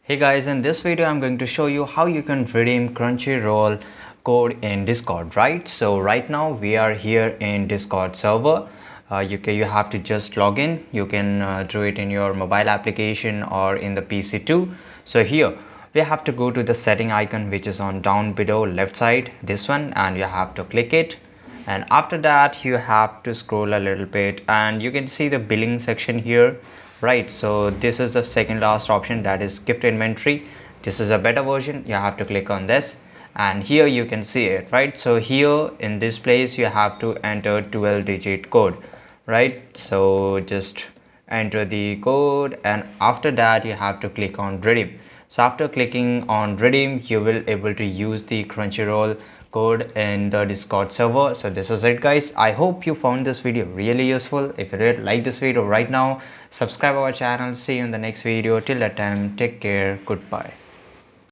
Hey guys, in this video I'm going to show you how you can redeem Crunchyroll code in Discord, right? So right now we are here in Discord server. You have to just log in. You can do it in your mobile application or in the PC too. So here we have to go to the setting icon which is on down below left side, this one, and you have to click it. And after that you have to scroll a little bit and you can see the billing section here, right? So this is the second last option, that is gift inventory. This is a better version. You have to click on this and here you can see it, right? So here in this place you have to enter 12-digit code, right? So just enter the code and after that you have to click on redeem. So after clicking on redeem you will able to use the Crunchyroll code in the Discord server. So this is it guys. I hope you found this video really useful. If you did like this video right now, subscribe our channel. See you in the next video. Till that time, take care. Goodbye.